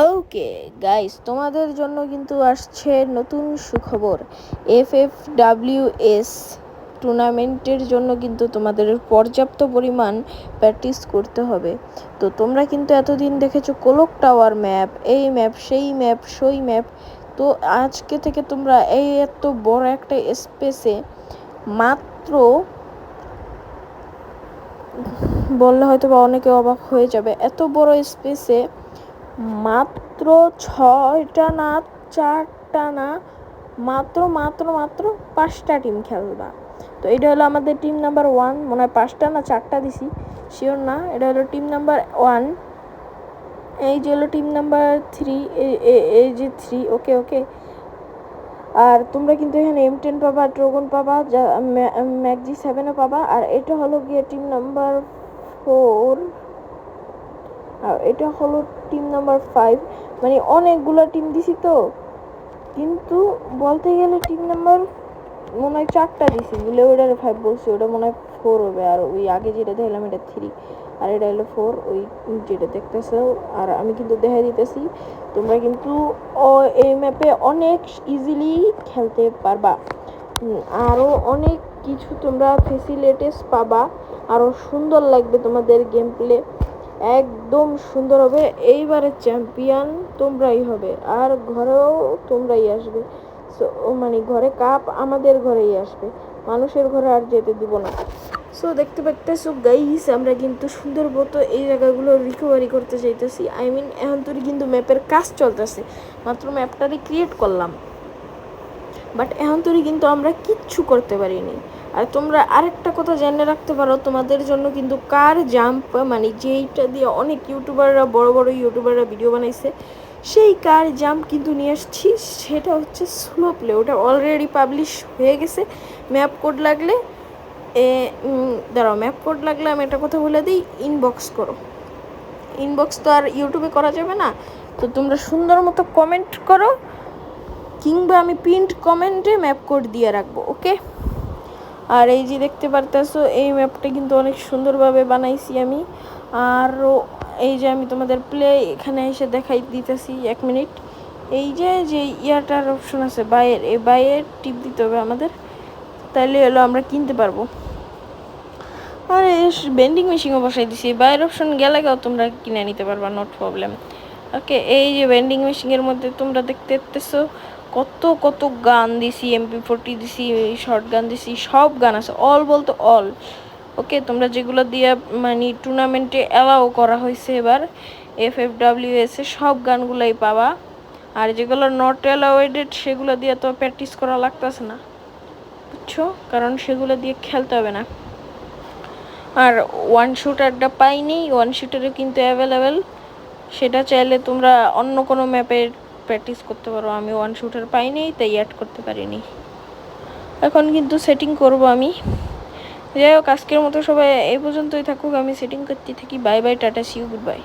Okay guys, তোমাদের জন্য কিন্তু আসছে নতুন সুখবর। FFWS টুর্নামেন্টের জন্য কিন্তু তোমাদের পর্যাপ্ত পরিমাণ প্র্যাকটিস করতে হবে। তো তোমরা কিন্তু এতদিন দেখেছো কোলক টাওয়ার ম্যাপ, এই ম্যাপ, সেই ম্যাপ, সই ম্যাপ। তো আজকে থেকে তোমরা এই এত বড় একটা স্পেসে, মাত্র বললে হয়তো বা অনেকে অবাক হয়ে যাবে, এত বড় স্পেসে মাত্র 6টা না 4টা না, মাত্র মাত্র মাত্র 5টা টিম খেলবা। তো এটা হলো আমাদের টিম নাম্বার 1, মনে হয় 5টা না 4টা দিছি, শিওর না। এটা হলো টিম নাম্বার 1, এই যে হলো টিম নাম্বার 3, এই যে 3। ওকে ওকে। আর তোমরা কিন্তু এখানে M10 পাবা, ড্রাগন পাবা, ম্যাকজি 7ও পাবা। আর এটা হলো গিয়ে টিম নাম্বার 4, আর এটা হলো টিম নাম্বার 5। মানে অনেকগুলো টিম দিছি তো, কিন্তু বলতে গেলে টিম নাম্বার মনে হয় 4টা দিছি, বলে ওটার 5 বলছি, ওটা মনে হয় 4 হবে। আর ওই আগে যেটা দেখলাম এটা 3, আর এটা হলো 4, ওই যেটা দেখতেছো। আর আমি কিন্তু দেখাই দিতেছি, তোমরা কিন্তু এই ম্যাপে অনেক ইজিলি খেলতে পারবা। আরও অনেক কিছু তোমরা ফেসিলিটিস পাবা, আরও সুন্দর লাগবে তোমাদের গেম প্লে, একদম সুন্দর হবে। এইবারের চ্যাম্পিয়ন তোমরাই হবে, আর ঘরেও তোমরাই আসবে। সো মানে ঘরে কাপ আমাদের ঘরেই আসবে, মানুষের ঘরে আর যেতে দিব না। সো দেখতে পাচ্তেছো গাইস, আমরা কিন্তু সুন্দর মতো এই জায়গাগুলো রিকভারি করতে চাইতেছি। এখন তো কিন্তু ম্যাপের কাজ চলতেছে, মাত্র ম্যাপটারে ক্রিয়েট করলাম, বাট এখন তো কিন্তু আমরা কিচ্ছু করতে পারিনি। আর তোমরা আরেকটা কথা জেনে রাখতে পারো, তোমাদের জন্য কিন্তু কার জাম্প, মানে যেইটা দিয়ে অনেক ইউটিউবাররা, বড় বড় ইউটিউবাররা ভিডিও বানাইছে, সেই কার জাম্প কিন্তু নিয়ে আসছি। সেটা হচ্ছে স্লো প্লে, ওটা অলরেডি পাবলিশ হয়ে গেছে। ম্যাপ কোড লাগলে দাঁড়াও, ম্যাপ কোড লাগলে আমি একটা কথা বলে দিই, ইনবক্স করো। ইনবক্স তো আর ইউটিউবে করা যাবে না, তো তোমরা সুন্দর মতো কমেন্ট করো, কিংবা আমি প্রিন্ট কমেন্টে ম্যাপ কোড দিয়ে রাখবো। ওকে। আর এই যে দেখতে পারতেছো, এই ম্যাপটা কিন্তু অনেক সুন্দরভাবে বানাইছি আমি। আর এই যে আমি তোমাদের প্লে এখানে এসে দেখাই দিতেছি, 1 মিনিট। এই যে ইয়ারটার অপশন আছে বাইয়ের, এই বাইয়ের টিপ দিতে হবে আমাদের, তাহলে হলো আমরা কিনতে পারবো। আর এই বেন্ডিং মেশিনও বসাই দিছি, বাইয়ের অপশন গেলে তোমরা কিনে নিতে পারবা, নট প্রবলেম। ওকে, এই যে বেন্ডিং মেশিনের মধ্যে তোমরা দেখতে পাচ্তেছো কত কত গান দিছি, MP40 দিছি, শর্ট গান দিছি, সব গান আছে, অল বলতে অল। ওকে, তোমরা যেগুলো দিয়ে মানে টুর্নামেন্টে অ্যালাউ করা হয়েছে এবার FFWS এ, সব গানগুলোই পাবা। আর যেগুলো নট অ্যালাউডেড সেগুলো দিয়ে তো প্র্যাকটিস করা লাগতেছে না, বুঝছো, কারণ সেগুলো দিয়ে খেলতে হবে না। আর ওয়ান শুটারটা পাইনি, ওয়ান শুটারে কিন্তু অ্যাভেলেবেল, সেটা চাইলে তোমরা অন্য কোনো ম্যাপে প্র্যাকটিস করতে পারো। আমি ওয়ান শুটার পাইনি, তাই অ্যাড করতে পারিনি। এখন কিন্তু সেটিং করব আমি। যাই হোক, আজকের মতো সবাই এই পর্যন্তই থাকুক, আমি সেটিং করতে থাকি। Bye bye, tata, see you, good by.